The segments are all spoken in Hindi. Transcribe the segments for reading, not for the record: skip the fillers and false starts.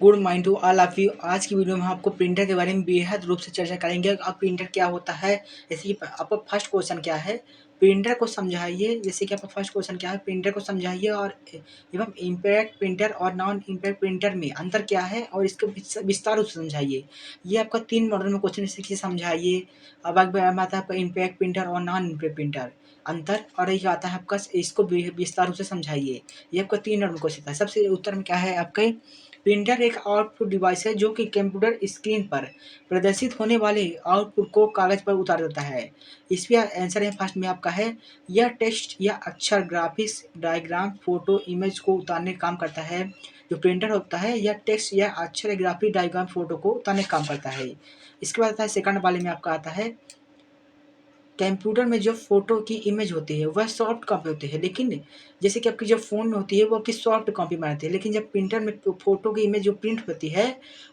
Good morning to all of you. आज की वीडियो में हम आपको प्रिंटर के बारे में बेहद रूप से चर्चा करेंगे। अब प्रिंटर क्या होता है, जैसे कि आपका फर्स्ट क्वेश्चन क्या है, प्रिंटर को समझाइए। जैसे कि आपका फर्स्ट क्वेश्चन क्या है, प्रिंटर को समझाइए और एवं इम्पैक्ट प्रिंटर और नॉन इम्पैक्ट प्रिंटर में अंतर क्या है और इसको विस्तार रूप से समझाइए। ये आपका 3 मॉडल में क्वेश्चन जैसे कि समझाइए। अब आता है आपका इम्पैक्ट प्रिंटर और नॉन इम्पैक्ट प्रिंटर अंतर, और एक आता है आपका इसको विस्तार रूप से समझाइए। ये आपका 3 नंबर क्वेश्चन था। सबसे उत्तर में क्या है आपके, प्रिंटर एक आउटपुट डिवाइस है जो कि कंप्यूटर स्क्रीन पर प्रदर्शित होने वाले आउटपुट को कागज पर उतार देता है। इसका आंसर है फर्स्ट में आपका है, यह टेक्स्ट या अक्षर, ग्राफिक्स, डायग्राम, फोटो, इमेज को उतारने का काम करता है। जो प्रिंटर होता है यह टेक्स्ट या अक्षर, ग्राफिक, डायग्राम, फोटो को उतारने का काम करता है। इसके बाद आता है सेकंड वाले में आपका आता है, कंप्यूटर में जो फ़ोटो की इमेज होती है वह सॉफ्ट कॉपी होती है, लेकिन जैसे कि आपकी जो फ़ोन में होती है वो आपकी सॉफ्ट कॉपी मानी, लेकिन जब प्रिंटर में फ़ोटो की इमेज जो प्रिंट होती है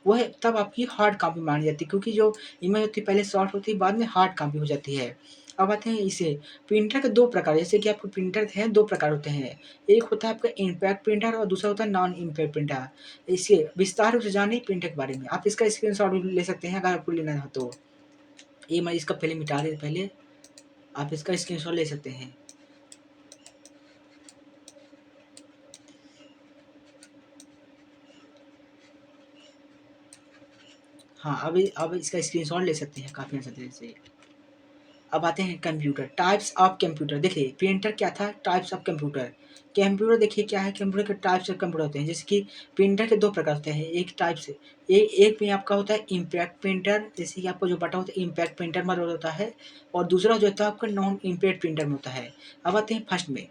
वह तब आपकी हार्ड कॉपी मानी जाती है, क्योंकि जो इमेज होती है पहले सॉफ्ट होती है, बाद में हार्ड कॉपी हो जाती है। अब आते हैं इसे, प्रिंटर के 2 प्रकार, जैसे कि आपके प्रिंटर हैं 2 प्रकार होते हैं। एक होता है आपका इम्पैक्ट प्रिंटर और दूसरा होता है नॉन इम्पैक्ट प्रिंटर। इसे विस्तार रूप से जानिए प्रिंटर के बारे में। आप इसका स्क्रीनशॉट भी ले सकते हैं अगर आपको लेना हो तो। ये मैं इसका पहले मिटा दें पहले, आप इसका स्क्रीनशॉट ले सकते हैं। हाँ, अब इसका स्क्रीनशॉट ले सकते हैं काफ़ी आसानी से। अब आते हैं कंप्यूटर, टाइप्स ऑफ कंप्यूटर। देखिए प्रिंटर क्या था, टाइप्स ऑफ कंप्यूटर। कंप्यूटर देखिए क्या है, कंप्यूटर के टाइप्स ऑफ कंप्यूटर होते हैं। जैसे कि प्रिंटर के 2 प्रकार होते हैं, एक टाइप से एक में आपका होता है इम्पैक्ट प्रिंटर, जैसे कि आपका जो बटन होता है इम्पैक्ट प्रिंटर में होता है, और दूसरा जो होता है आपका नॉन इम्पैक्ट प्रिंटर में होता है। अब आते हैं फर्स्ट में,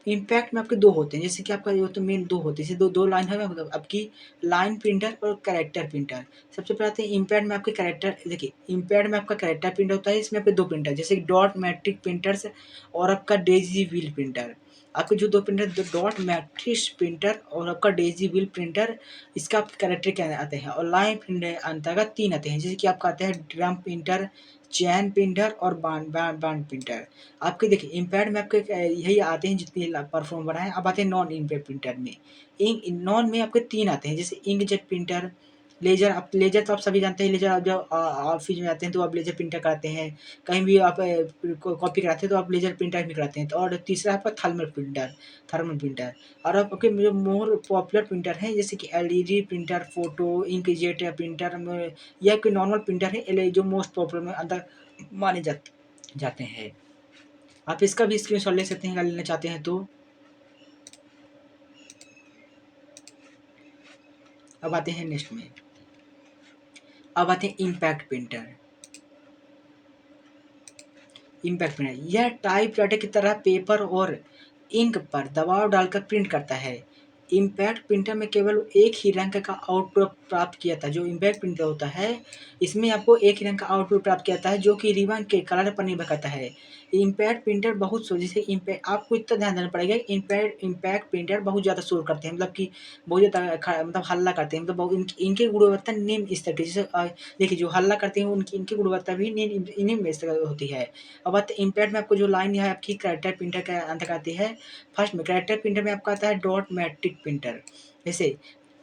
इम्पैक्ट में आपके 2 होते हैं, जैसे कि आपका जो तो मेन 2 होते हैं, जैसे 2 लाइन है मतलब आपकी लाइन प्रिंटर और कैरेक्टर प्रिंटर। सबसे पहले आते हैं इम्पैक्ट में आपके कैरेक्टर। देखिए इम्पैक्ट में आपका कैरेक्टर प्रिंटर होता है, इसमें आपके 2 प्रिंटर, जैसे डॉट मैट्रिक प्रिंटर्स और आपका डेज़ी व्हील प्रिंटर। आपके जो 2 प्रिंटर, डॉट मैट्रिक्स प्रिंटर और आपका डेज़ी व्हील प्रिंटर, इसका आपके कैरेक्टर क्या आते हैं, और लाइन प्रिंटर अंतर्गत 3 आते हैं, जैसे कि आपका आता है ड्रम प्रिंटर, चैन प्रिंटर और बांड प्रिंटर। आपके देखिए इम्पैक्ट में आपके यही आते हैं जितने परफॉर्म बनाए। अब आते हैं नॉन इम्पैक्ट प्रिंटर में। इंक नॉन में आपके 3 आते हैं, जैसे इंकजेट प्रिंटर, लेज़र। आप लेज़र तो आप सभी जानते हैं, लेज़र आप जब ऑफ़िस में जाते हैं तो आप लेज़र प्रिंटर कराते हैं। कहीं भी आप कॉपी कराते हैं तो आप लेज़र प्रिंटर भी कराते हैं। तो और तीसरा आपका थर्मल प्रिंटर। और आपके जो मोर पॉपुलर प्रिंटर हैं, जैसे कि LED printer, photo, inkjet printer में, या कोई नॉर्मल प्रिंटर है एल जो मोस्ट पॉपुलर में अंदर माने जाते हैं। आप इसका भी स्क्रीनशॉट ले सकते हैं अगर लेना चाहते हैं तो। अब आते हैं नेक्स्ट में, अब आते हैं इम्पैक्ट प्रिंटर। इम्पैक्ट प्रिंटर यह टाइपराइटर की तरह पेपर और इंक पर दबाव डालकर प्रिंट करता है। इम्पैक्ट प्रिंटर में केवल एक ही रंग का आउटपुट प्राप्त किया था। जो इम्पैक्ट प्रिंटर होता है इसमें आपको एक ही रंग का आउटपुट प्राप्त किया जाता है, जो कि रिबन के कलर पर निर्भर करता है। इम्पैक्ट प्रिंटर बहुत शोर, जैसे इम्पैक्ट आपको इतना ध्यान देना पड़ेगा, इम्पैक्ट प्रिंटर बहुत ज़्यादा शोर करते हैं, मतलब कि बहुत ज़्यादा मतलब हल्ला करते हैं, मतलब इनकी गुणवत्ता निम्न स्तर की, जैसे देखिए जो हल्ला करते हैं इनकी गुणवत्ता भी निम्न स्तर होती है। अब बात इम्पैक्ट में आपको जो लाइन है आपकी कैरेक्टर प्रिंटर के अंतर्गत आती है। फर्स्ट में कैरेक्टर प्रिंटर में आपका आता है डॉट मैट्रिक प्रिंटर। जैसे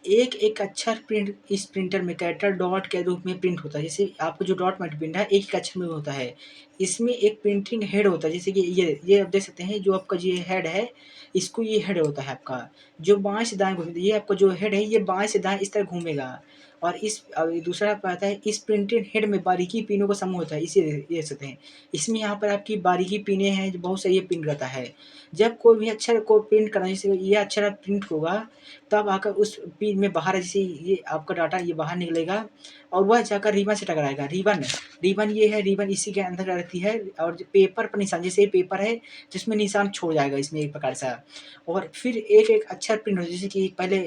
एक अक्षर प्रिंट इस प्रिंटर में कैरेक्टर डॉट के रूप में प्रिंट होता है। जैसे आपको जो डॉट मैट्रिक प्रिंटर है एक अक्षर में होता है। इसमें एक प्रिंटिंग हेड होता है, जैसे कि ये आप देख सकते हैं, जो आपका ये हेड है, इसको ये हेड होता है आपका, जो बाएँ से दाएँ घूमता है। ये आपका जो हेड है ये बाएँ से दाएँ इस तरह घूमेगा। और दूसरा आपका आता है, इस प्रिंटेड हेड में बारीकी पिनों का समूह होता है, इसे ये देख सकते हैं। इसमें यहाँ पर आपकी बारीकी पिनें हैं जो बहुत सही प्रिंट करता है। जब कोई भी अक्षर को प्रिंट करना, जैसे ये अक्षर प्रिंट होगा तब आकर उस पिन में बाहर, जैसे ये आपका डाटा ये बाहर निकलेगा और वह जाकर रिबन से टकराएगा। रिबन रिबन ये है, रिबन इसी के अंदर रहती है, और जो पेपर पर निशान, जैसे ये पेपर है जिसमें निशान छोड़ जाएगा इसमें एक प्रकार से। और फिर एक-एक अक्षर प्रिंट हो, जैसे कि पहले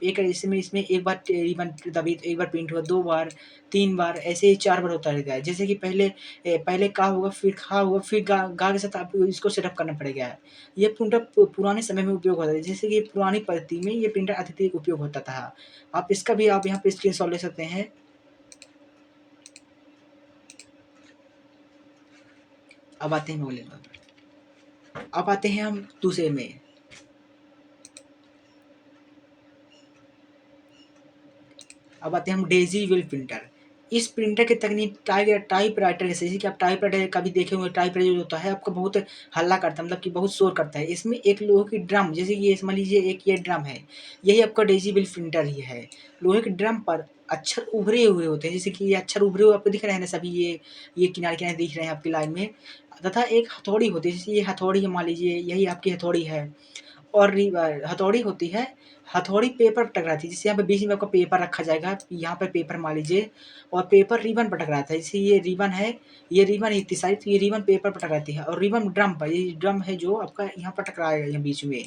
एक इसमें एक बार रिबन दबी तो एक बार प्रिंट हुआ, 2 बार, 3 बार, ऐसे ही 4 बार होता रहता है। जैसे कि पहले का होगा, फिर खा होगा, फिर गा के साथ आपको इसको सेटअप करना पड़ेगा। ये प्रिंटर पुराने समय में उपयोग होता था, जैसे कि पुरानी पद्धति में ये प्रिंटर अत्यधिक उपयोग होता था। आप यहाँ पे स्क्रीनशॉट ले सकते हैं। अब आते हैं मोबाइल पर। अब आते हैं हम दूसरे में। अब आते हैं हम डेज़ी व्हील प्रिंटर। इस प्रिंटर की तकनीक टाइपराइटर जैसे कि आप टाइपराइटर कभी देखे होंगे, टाइपराइटर जो होता है आपका बहुत हल्ला करता है, मतलब कि बहुत शोर करता है। इसमें एक लोहे की ड्रम, जैसे कि ये मान लीजिए एक ये ड्रम है, यही आपका डेज़ी व्हील प्रिंटर ही है। लोहे के ड्रम पर अक्षर उभरे हुए होते हैं, जैसे कि ये अक्षर उभरे हुए आपको दिख रहे हैं ना सभी, ये किनारे-किनारे दिख रहे हैं आपकी लाइन में, तथा एक हथौड़ी होती है, जैसे ये हथौड़ी है, मान लीजिए यही आपकी हथौड़ी है। और हथौड़ी होती है, हथौड़ी पेपर पर टकराती है, जैसे यहाँ पे बीच में आपका पेपर रखा जाएगा, यहाँ पे पेपर मान लीजिए, और पेपर रिबन पर टकराता है, जैसे ये रिबन है, ये रिबन है इतनी सारी, तो ये रिबन पेपर पर टकराती है, और रिबन ड्रम पर, ये ड्रम है जो आपका यहाँ पर टकराएगा यहाँ बीच में।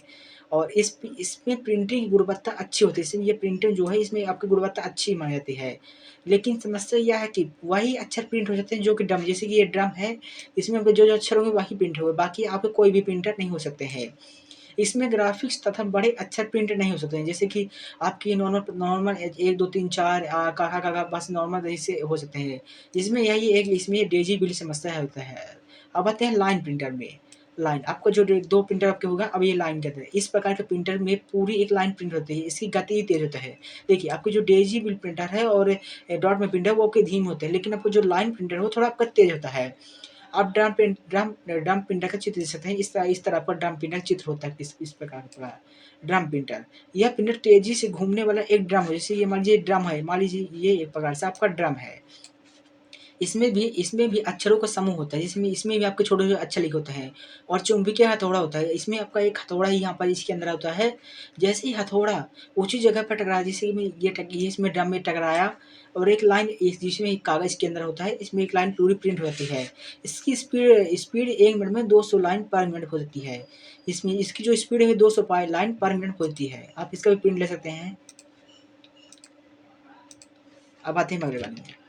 और इसमें प्रिंटिंग की गुणवत्ता अच्छी होती है, इसलिए ये प्रिंटिंग जो है इसमें आपकी गुणवत्ता अच्छी मानी जाती है। लेकिन समस्या यह है कि वही अक्षर प्रिंट हो जाते हैं जो कि ड्रम, जैसे कि ये ड्रम है, इसमें आपके जो अक्षर होंगे वही प्रिंट होंगे, बाकी आपके कोई भी प्रिंटर नहीं हो सकते हैं। इसमें ग्राफ़िक्स तथा बड़े अक्षर प्रिंट नहीं हो सकते हैं, जैसे कि आपकी नॉर्मल नॉर्मल 1, 2, 3, 4 का, खा, गा, बस नॉर्मल ऐसे हो सकते हैं। इसमें यही एक इसमें डेज़िबल समस्या होता है। अब आते हैं लाइन प्रिंटर में। लाइन आपको जो 2 प्रिंटर आपके होगा, अब ये लाइन कहते हैं। इस प्रकार के प्रिंटर में पूरी एक लाइन प्रिंट होती है, इसकी गति तेज़ होता है। देखिए, आपके जो डेज़िबल प्रिंटर है और डॉट में प्रिंटर वो आपके धीमे होते हैं, लेकिन आपको जो लाइन प्रिंटर है वो थोड़ा आपका तेज़ होता है। आप ड्रम प्रिंटर का चित्र देख सकते हैं, इस तरह आपका ड्रम प्रिंटर चित्र होता है, इस प्रकार का ड्रम प्रिंटर। यह प्रिंटर तेज़ी से घूमने वाला एक ड्रम है, जैसे ये मान लीजिए ड्रम है, मान लीजिए ये एक प्रकार से आपका ड्रम है। इसमें भी अक्षरों का समूह होता है, जिसमें इसमें भी आपके छोटे-छोटे अक्षर लिखे होते हैं, और चुंबकीय हथौड़ा होता है। इसमें आपका एक हथौड़ा ही यहाँ पर इसके अंदर होता है। जैसे ही हथौड़ा ऊँची जगह पर टकराया, जैसे कि ये इसमें ड्रम में टकराया, और एक लाइन इस जिसमें एक कागज़ के अंदर होता है, इसमें एक लाइन पूरी प्रिंट हो जाती है। इसकी स्पीड स्पीड 1 मिनट में 200 लाइन पर मिनट हो जाती है। इसमें इसकी जो स्पीड है 200 लाइन पर मिनट होती है। आप इसका भी प्रिंट ले सकते हैं। अब आते हैं अगले वाले में।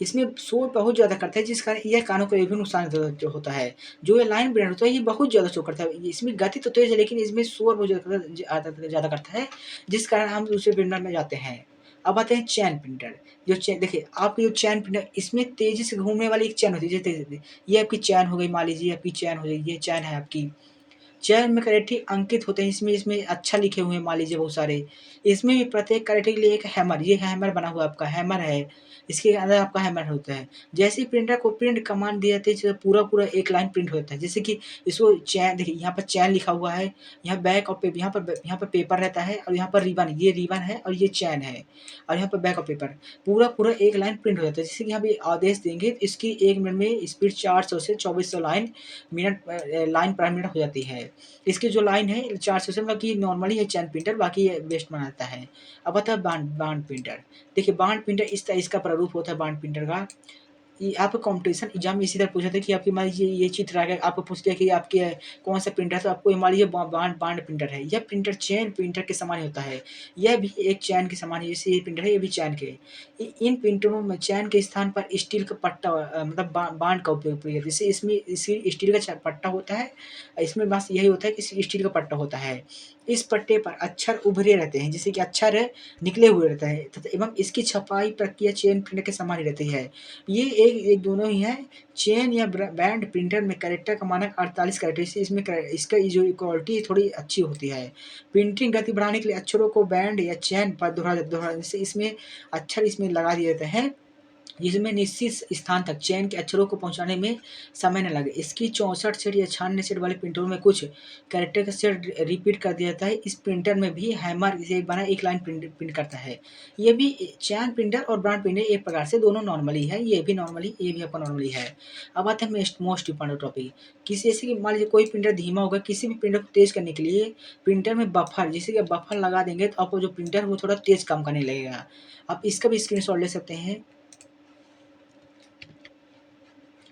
इसमें शोर बहुत ज़्यादा करता है, जिस कारण यह कानों को भी नुकसान जो होता है। जो ये लाइन ब्रेड होता है ये बहुत ज़्यादा शोर करता है। इसमें गति तो तेज़ है, लेकिन इसमें शोर बहुत ज़्यादा करता है, जिस कारण हम दूसरे प्रिंटर में जाते हैं। अब आते हैं चेन प्रिंटर। जो चेन देखिए, आपकी जो चेन प्रिंटर, इसमें तेज़ी से घूमने वाली एक चेन होती है, जैसे ये आपकी चेन हो गई, मान लीजिए आपकी चेन हो गई, ये चेन है आपकी। चयन में कैरेक्टर अंकित होते हैं, इसमें अच्छा लिखे हुए हैं मान लीजिए बहुत सारे। इसमें भी प्रत्येक कैरेक्टर के लिए एक हैमर, ये हैमर बना हुआ आपका हैमर है, इसके अंदर आपका हैमर होता है। जैसे ही प्रिंटर को प्रिंट कमांड दिया जाती है, जो पूरा-पूरा एक लाइन प्रिंट होता है। जैसे कि इसको चैन देखिए, यहाँ पर चैन लिखा हुआ है, यहाँ बैक और पे यहाँ पर पेपर रहता है, और यहाँ पर रिबन, ये रिबन है और ये चैन है, और यहाँ पर बैक और पेपर। पूरा-पूरा एक लाइन प्रिंट हो जाता है। जैसे कि यहाँ पे आदेश देंगे, तो इसकी 1 मिनट में स्पीड 400 से 2400 लाइन पर मिनट हो जाती है। इसकी जो लाइन है 400 से, मतलब कि नॉर्मली है चैन प्रिंटर, बाकी ये वेस्ट बनाता है। अब आता है बांड बांड प्रिंटर। देखिए, बांड प्रिंटर इसका प्रारूप होता है बांड प्रिंटर का। ये आपको कॉम्पिटिशन एग्ज़ाम में इसी तरह पूछा था कि आपकी मान लीजिए ये चित्र आ गया, आपको पूछ लिया कि आपके कौन-सा प्रिंटर है, तो आपको ये मान लीजिए बांड बांड प्रिंटर है। यह प्रिंटर चेन प्रिंटर के समान ही होता है। यह भी एक चैन के समान है, जैसे ये प्रिंटर है, ये भी चैन के। इन प्रिंटरों में चैन के स्थान पर स्टील का पट्टा, मतलब बांड का उपयोग किया जाता है। जैसे इसमें इसी स्टील का पट्टा होता है, इसमें बस यही होता है कि स्टील का पट्टा होता है। इस पट्टे पर अक्षर उभरे रहते हैं, जैसे कि अक्षर निकले हुए रहते हैं, तथा एवं इसकी छपाई प्रक्रिया चेन प्रिंटर के समान ही रहती है। ये एक एक दोनों ही हैं। चेन या बैंड प्रिंटर में कैरेक्टर का मानक 48 कैरेक्टर, इससे इसमें इसका जो क्वालिटी थोड़ी अच्छी होती है। प्रिंटिंग गति बढ़ाने के लिए अक्षरों को बैंड या चेन पर दोहराने से इसमें अक्षर इसमें लगा दिए जाते हैं, जिसमें निश्चित स्थान तक चेन के अक्षरों को पहुँचाने में समय न लगे। इसकी 64 सेट या 96 सेट वाले प्रिंटरों में कुछ कैरेक्टर का सेट रिपीट कर दिया जाता है। इस प्रिंटर में भी हैमर से बना एक लाइन प्रिंट करता है। ये भी चैन प्रिंटर और ब्रॉड प्रिंटर एक प्रकार से दोनों नॉर्मली है, ये भी आपका नॉर्मली है। अब आते हैं मोस्ट इम्पोर्टेंट टॉपिक। किसी जैसे कि मान लीजिए कोई प्रिंटर धीमा होगा, किसी भी प्रिंटर को तेज़ करने के लिए प्रिंटर में बफर, जैसे कि बफर लगा देंगे, तो आपको जो प्रिंटर है वो थोड़ा तेज़ काम करने लगेगा। आप इसका भी स्क्रीनशॉट ले सकते हैं।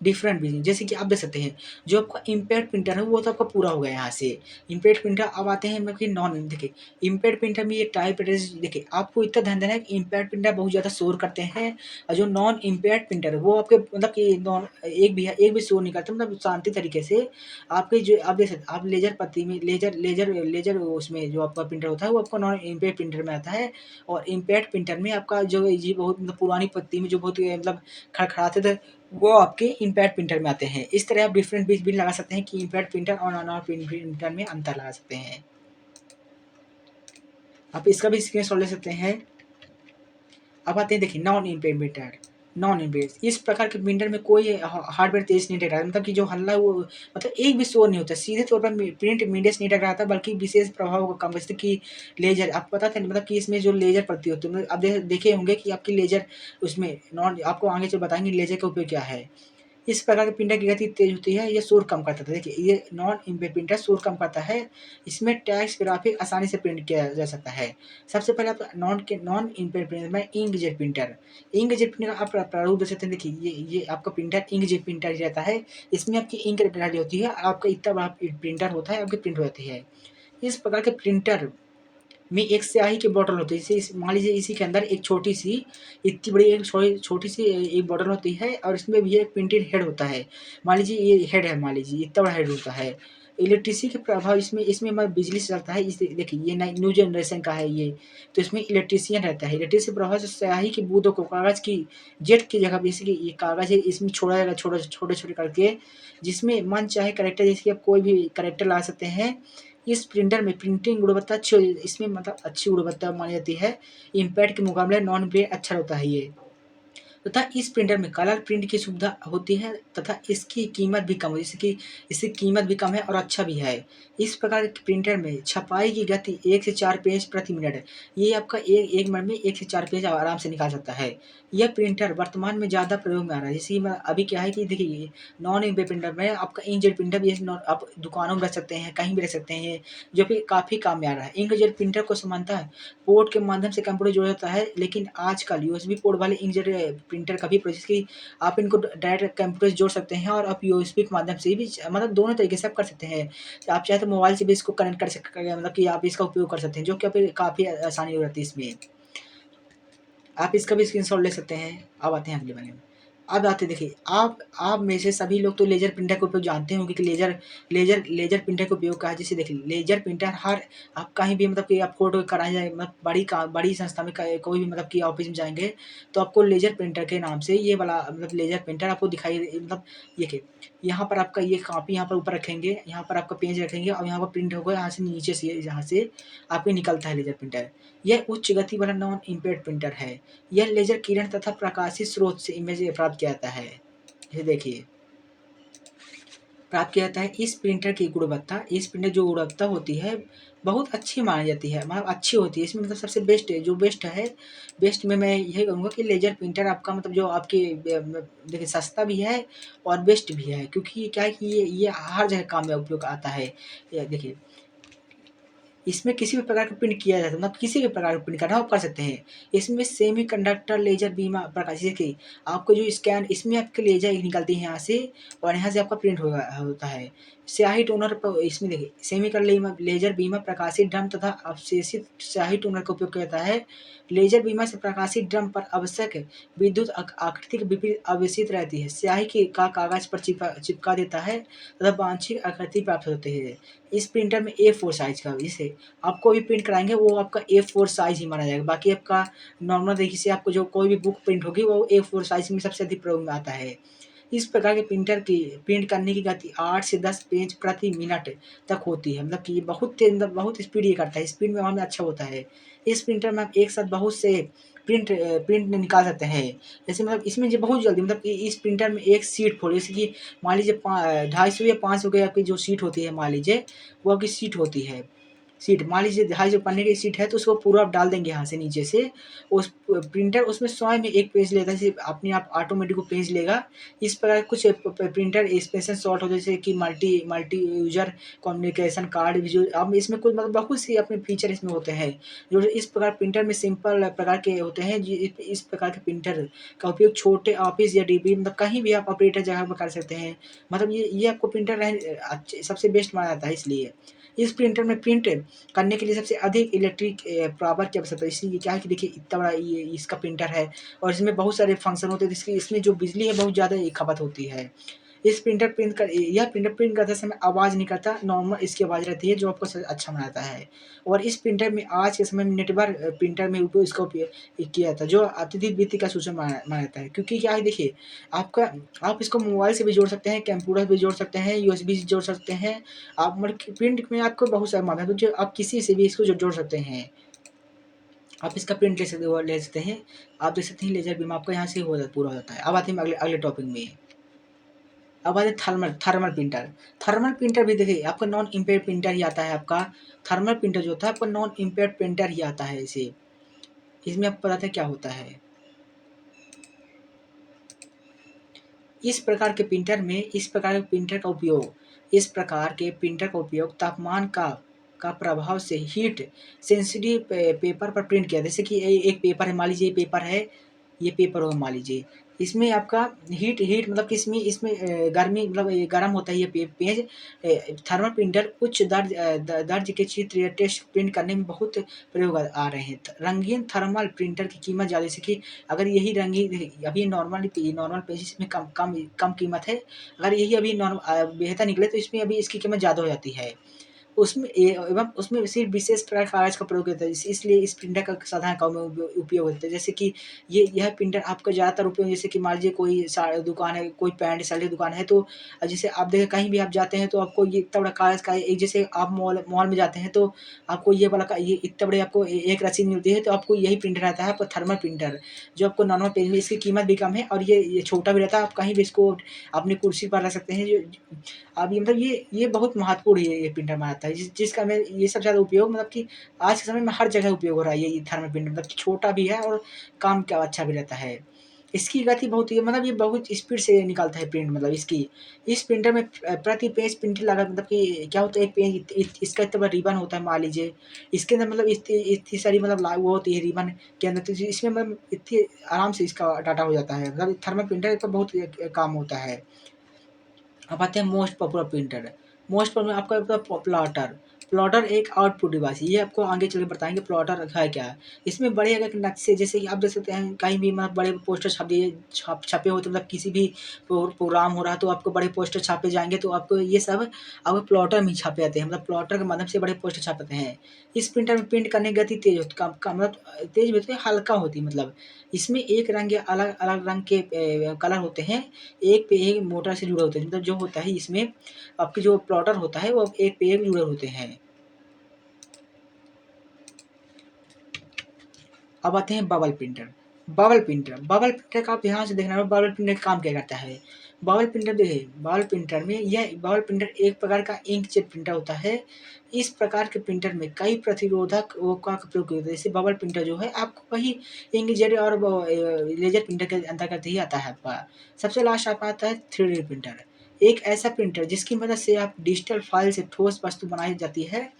डिफरेंट भी, जैसे कि आप देख सकते हैं, जो आपका इम्पैक्ट प्रिंटर है वो तो आपका पूरा हो गया यहाँ से। इम्पैक्ट प्रिंटर अब आते हैं मतलब कि नॉन, देखिए इम्पैक्ट प्रिंटर में ये टाइप एड्रेस, देखिए आपको इतना ध्यान देना है कि इम्पैक्ट प्रिंटर बहुत ज़्यादा शोर करते हैं, और जो नॉन इम्पैक्ट प्रिंटर है वो आपके मतलब कि नॉन एक भी शोर नहीं करते, मतलब शांति तरीके से आपके जो आप देख सकते, आप लेजर पत्ती में लेजर उसमें जो आपका प्रिंटर होता है वो आपका नॉन इम्पैक्ट प्रिंटर में आता है, और इम्पैक्ट प्रिंटर में आपका जो ये बहुत मतलब पुरानी पत्ती में जो बहुत मतलब खड़खड़ाते थे, वो आपके इम्पैक्ट प्रिंटर में आते हैं। इस तरह आप डिफरेंट बीच भी लगा सकते हैं कि इम्पैक्ट प्रिंटर और नॉन प्रिंटर में अंतर लगा सकते हैं। आप इसका भी स्क्रीनशॉट ले सकते हैं। अब आते हैं देखिए non empire printer. Non empire इस प्रकार के प्रिंटर में कोई हार्डवेयर तेज नहीं टकराता, मतलब कि जो हल्ला वो मतलब एक भी शोर नहीं होता, सीधे तौर पर प्रिंट मीडिया से नहीं टकराता, बल्कि विशेष प्रभाव को कम, जैसे कि लेजर आपको पता था मतलब कि इसमें जो लेजर पड़ती होती है, मतलब आप देखे होंगे कि आपकी लेजर उसमें नॉन, आपको आगे चल बताएंगे लेजर का उपयोग क्या है। इस प्रकार के प्रिंटर की गति तेज होती है, ये शोर कम करता था। देखिए ये नॉन इम्पेयर प्रिंटर शोर कम करता है, इसमें टेक्स्ट ग्राफिक आसानी से प्रिंट किया जा सकता है। सबसे पहले आप नॉन इम्पेयर प्रिंटर में इंकजेट प्रिंटर। इंकजेट प्रिंटर आप प्रारूप देख सकते हैं, देखिए ये आपका प्रिंटर इंकजेट प्रिंटर रहता है। इसमें आपकी इंक डाली होती है, आपका इतना बड़ा प्रिंटर होता है, आपकी प्रिंट होती है। इस प्रकार के प्रिंटर में एक स्याही की बॉटल होती है, जैसे मान लीजिए इसी के अंदर एक छोटी सी, इतनी बड़ी एक छोटी सी एक बॉटल होती है, और इसमें भी एक प्रिंटेड हेड होता है। मान लीजिए ये हेड है, मान लीजिए इतना बड़ा हेड होता है। इलेक्ट्रिसिटी के प्रभाव इसमें इसमें मतलब बिजली से चलता है। इस देखिए ये नई न्यू जनरेशन का है ये, तो इसमें इलेक्ट्रीशियन रहता है। इलेक्ट्रिसिटी प्रभाव से स्याही की बूंदों को कागज की जेट की जगह, जैसे कि ये कागज है इसमें छोड़ा जाएगा, छोटे छोटे छोटे करके, जिसमें मन चाहे करेक्टर, जैसे कि आप कोई भी करेक्टर ला सकते हैं। इस प्रिंटर में प्रिंटिंग गुणवत्ता अच्छी हो, इसमें मतलब अच्छी गुणवत्ता मानी जाती है। इम्पैक्ट के मुकाबले नॉन पे अच्छा होता है ये। तथा इस प्रिंटर में कलर प्रिंट की सुविधा होती है, तथा इसकी कीमत भी कम है, जैसे कि इसकी कीमत भी कम है और अच्छा भी है। इस प्रकार के प्रिंटर में छपाई की गति 1 से 4 पेज प्रति मिनट है। ये आपका एक मिनट में 1 से 4 पेज आराम से निकाल सकता है। यह प्रिंटर वर्तमान में ज़्यादा प्रयोग में आ रहा है। जैसे कि मैं अभी क्या है कि देखिए नॉन इंक प्रिंटर में आपका इंकजेट प्रिंटर भी आप दुकानों में रख सकते हैं, कहीं भी रख सकते हैं, जो कि काफ़ी काम में आ रहा है। इंकजेट प्रिंटर को समानतः पोर्ट के माध्यम से कंप्यूटर जोड़ा जाता है, लेकिन आजकल यूएसबी पोर्ट वाले इंकजेट प्रिंटर का भी प्रोसेस की आप इनको डायरेक्ट कंप्यूटर से जोड़ सकते हैं, और आप यूएसबी के माध्यम से भी मतलब दोनों तरीके से आप कर सकते हैं। आप चाहे तो मोबाइल से भी इसको कनेक्ट कर सकते हैं, मतलब कि आप इसका उपयोग कर सकते हैं, जो कि आप काफ़ी आसानी हो जाती है इसमें। आप इसका भी स्क्रीनशॉट ले सकते हैं। अब आते हैं अगले वाले में। अब आते हैं देखिए आप में से सभी लोग तो लेज़र प्रिंटर का उपयोग जानते होंगे कि लेज़र प्रिंटर का उपयोग क्या है। जैसे देखिए लेज़र प्रिंटर हर आप कहीं भी मतलब कि आप फ़ोटो कराने जाए, मतलब बड़ी संस्था में क कोई भी मतलब कि ऑफ़िस में जाएँगे, तो आपको लेज़र प्रिंटर के नाम से ये वाला मतलब लेज़र प्रिंटर आपको दिखाई मतलब ये कि यहाँ पर आपका ये कॉपी यहाँ पर ऊपर रखेंगे, यहाँ पर आपका पेज रखेंगे, और यहाँ पर प्रिंट होगा, यहाँ से नीचे से यहाँ से आपके निकलता है लेज़र प्रिंटर। यह उच्च गति वाला नॉन इम्पेल्ड प्रिंटर है। यह लेज़र किरण तथा प्रकाशीय स्रोत से इमेज प्राप्त किया जाता है। ये देखिए प्राप्त किया जाता है। इस प्रिंटर जो गुणवत्ता होती है बहुत अच्छी मानी जाती है, मतलब अच्छी होती है। इसमें मतलब सबसे बेस्ट है, जो बेस्ट है, बेस्ट में मैं यही कहूँगा कि लेज़र प्रिंटर आपका मतलब जो आपके देखिए सस्ता भी है और बेस्ट भी है, क्योंकि क्या है कि ये हर जगह काम में उपयोग आता है। ये देखिए इसमें किसी भी प्रकार का प्रिंट किया जा सकता है, मतलब किसी भी प्रकार का प्रिंट करना हो आप कर सकते हैं। इसमें सेमीकंडक्टर लेज़र बीम प्रकाश, जैसे कि आपको जो स्कैन इसमें आपकी लेज़र निकलती है यहाँ से, और यहाँ से आपका प्रिंट होता है। स्याही टोनर प इसमें देखिए लेज़र बीमा प्रकाशित ड्रम तथा अवशेषित स्याही टोनर का उपयोग किया जाता है। लेज़र बीमा से प्रकाशित ड्रम पर आवश्यक विद्युत आकृति के विपरीत आवेशित रहती है। स्याही की का कागज़ पर चिपका देता है तथा वांछित आकृति प्राप्त होती है। इस प्रिंटर में A4 साइज़ का, जैसे आप कोई भी प्रिंट कराएँगे वो आपका A4 साइज़ ही माना जाएगा। बाकी आपका नॉर्मल तरीके से आपको जो कोई भी बुक प्रिंट होगी वो A4 साइज़ में सबसे अधिक प्रयोग में आता है। इस प्रकार के प्रिंटर की प्रिंट करने की गति 8 से 10 पेज प्रति मिनट तक होती है। मतलब कि बहुत तेज़, मतलब बहुत स्पीड ये करता है, स्पीड में मामला अच्छा होता है। इस प्रिंटर में आप एक साथ बहुत से प्रिंट निकाल सकते हैं। जैसे मतलब इसमें जो बहुत जल्दी मतलब कि इस प्रिंटर में एक शीट फोड़, जैसे कि मान लीजिए 250 या 500 की आपकी जो शीट होती है, मान लीजिए वो आपकी शीट होती है। शीट मान लीजिए 250 पन्ने की शीट है, तो उसको पूरा आप डाल देंगे यहाँ से नीचे से। उस प्रिंटर उसमें स्वयं में एक पेज लेता है, जैसे अपने आप ऑटोमेटिक वो पेज लेगा। इस प्रकार कुछ प्रिंटर स्पेशल सॉर्ट होते हैं, जैसे कि multi multi user communication card भी, जो अब इसमें कुछ मतलब बहुत सी अपने फीचर इसमें होते हैं। जो इस प्रकार प्रिंटर में सिंपल प्रकार के होते हैं, इस प्रकार के प्रिंटर का उपयोग छोटे ऑफिस या डीबी मतलब कहीं भी आप ऑपरेटर जगह पर कर सकते हैं। मतलब ये आपको प्रिंटर अच्छे सबसे बेस्ट माना जाता है इसलिए। इस प्रिंटर में प्रिंट करने के लिए सबसे अधिक इलेक्ट्रिक पावर की आवश्यकता है। इसलिए क्या है कि देखिए इतना बड़ा ये इसका प्रिंटर है, और इसमें बहुत सारे फंक्शन होते हैं, जिसकी इसमें जो बिजली है बहुत ज़्यादा खपत होती है। यह प्रिंटर प्रिंट करते समय आवाज़ नहीं करता, नॉर्मल इसकी आवाज़ रहती है, जो आपको अच्छा बनाता है। और इस प्रिंटर में आज के समय में नेटवर्क प्रिंटर में उपयोग इसका उपयोग किया जाता है, जो अत्यधिक वित्त का सूचना माना जाता है। क्योंकि क्या है देखिए आपका आप इसको मोबाइल से भी जोड़ सकते हैं, कंप्यूटर से भी जोड़ सकते हैं, यूएसबी से जोड़ सकते हैं। आप मतलब कि प्रिंट में आपको बहुत सारे माध्यम हैं, जो आप किसी से भी इसको जोड़ सकते हैं। आप इसका प्रिंट ले सकते हैं। आप देख सकते हैं लेज़र बीम आपका यहाँ से पूरा हो जाता है। अब आते हैं अगले अगले टॉपिक में। अब आते हैं thermal thermal printer. Thermal printer भी देखिए आपका नॉन इम्पैक्ट प्रिंटर ही आता है आपका। थर्मल प्रिंटर जो होता है आपका नॉन इम्पैक्ट प्रिंटर ही आता है इसे। इसमें आपको पता है क्या होता है। इस प्रकार के प्रिंटर का उपयोग तापमान का प्रभाव से हीट सेंसिटिव पेपर पर प्रिंट किया। जैसे कि एक पेपर है, मान लीजिए ये पेपर है, ये पेपर होगा मान लीजिए। इसमें आपका हीट हीट मतलब कि इसमें गर्मी मतलब ये गर्म होता है ये पेज। थर्मल प्रिंटर उच्च दर्ज के चित्र या टेक्स्ट प्रिंट करने में बहुत प्रयोग आ रहे हैं। रंगीन थर्मल प्रिंटर की कीमत ज़्यादा, जैसे कि अगर यही रंगीन अभी नॉर्मल पेजेस में कम कीमत है। अगर यही अभी बेहतर निकले तो इसमें अभी इसकी कीमत ज़्यादा हो जाती है। उसमें एवं उसमें सिर्फ विशेष प्रकार का कागज़ का प्रयोग होता है, इसलिए इस प्रिंटर का साधारण काम में उपयोग होता है। जैसे कि यह प्रिंटर आपका ज़्यादातर उपयोग, जैसे कि मान लीजिए कोई दुकान है, कोई पैंट शर्ट की दुकान है, तो जैसे आप देखें कहीं भी आप जाते हैं तो आपको ये इतना बड़ा कागज़ का एक, जैसे आप मॉल मॉल में जाते हैं तो आपको ये वाला ये इतना बड़े आपको एक रसीद मिलती है, तो आपको यही प्रिंटर रहता है, आपका थर्मल प्रिंटर, जो आपको नॉर्मल पेज में इसकी कीमत भी कम है और ये छोटा भी रहता है। आप कहीं भी इसको अपनी कुर्सी पर रख सकते हैं। अब ये मतलब ये बहुत महत्वपूर्ण ये प्रिंटर माना जाता है, जिसका मैं ये सबसे ज़्यादा उपयोग मतलब कि आज के समय में हर जगह उपयोग हो रहा है ये थर्मल प्रिंटर, मतलब कि छोटा भी है और काम का अच्छा भी रहता है। इसकी गति बहुत ही मतलब ये बहुत स्पीड से निकालता है प्रिंट, मतलब इस प्रिंटर में प्रति पेज प्रिंट लागत मतलब कि क्या होता है, एक पेज इसका इतना बड़ा रिबन होता है मान लीजिए, इसके अंदर मतलब इतनी सारी मतलब वो होती है रिबन के अंदर, तो इसमें मतलब इतनी आराम से इसका डाटा हो जाता है। मतलब थर्मल प्रिंटर का बहुत काम होता है। अब आते हैं most popular printer. Most popular आपका प्लॉटर। प्लॉटर एक आउटपुट डिवाइस, ये आपको आगे चल के बताएँगे प्लॉटर है क्या। इसमें बड़े अगर नक्शे, जैसे कि आप देख सकते हैं कहीं भी मतलब बड़े पोस्टर छपे होते, मतलब किसी भी प्रोग्राम हो रहा है तो आपको बड़े पोस्टर छापे जाएँगे, तो आपको ये सब आपको प्लॉटर में छापे जाते हैं, मतलब प्लॉटर के माध्यम से बड़े पोस्टर छापते हैं। इस प्रिंटर में प्रिंट करने की गति तेज़ होती कम मतलब तेज़ भी होती है, हल्का होती है मतलब। इसमें एक रंग या अलग-अलग रंग के कलर होते हैं। एक पे एक मोटर से जुड़े होते हैं, मतलब जो होता है इसमें आपके जो प्लॉटर होता है वो एक पे एक जुड़े होते हैं। अब आते हैं बबल प्रिंटर। बबल प्रिंटर का आप ध्यान से देखना, बबल प्रिंटर का काम क्या करता है। बबल प्रिंटर एक प्रकार का इंकजेट प्रिंटर होता है। इस प्रकार के प्रिंटर में कई प्रतिरोधक वो का प्रयोग किया जाता है। जैसे बबल प्रिंटर जो है आपको वही इंकजेट और लेजर प्रिंटर के अंतर्गत ही आता है आपका। सबसे लास्ट आपका आता है 3D प्रिंटर। एक ऐसा प्रिंटर जिसकी मदद से आप डिजिटल फाइल से ठोस वस्तु बनाई जाती है।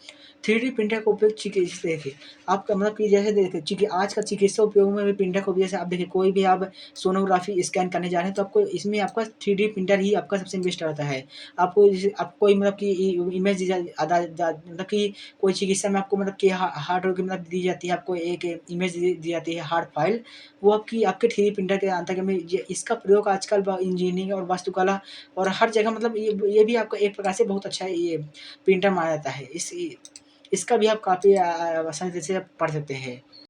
3D प्रिंटर का उपयोग चिकित्सा देखिए, आपका मतलब कि जैसे देखिए आज का चिकित्सा उपयोग में भी प्रिंटर का उपयोग, जैसे आप देखिए कोई भी आप सोनोग्राफ़ी स्कैन करने जा रहे हैं तो आपको इसमें आपका 3D प्रिंटर ही आपका सबसे बेस्ट रहता है। आपको जैसे आपको कोई मतलब कि इमेज दी जा आदा दा मतलब कि कोई चिकित्सा में आपको मतलब कि हार्ट की मतलब दी जाती है, आपको एक इमेज दी जाती है हार्ट फाइल, वो आपकी आपके 3D प्रिंटर के अंतर्गत में ये इसका प्रयोग आजकल इंजीनियरिंग और वास्तुकला और हर जगह मतलब ये भी आपका एक प्रकार से बहुत अच्छा ये प्रिंटर माना जाता है। इसका भी आप काफ़ी आसानी से पढ़ सकते हैं।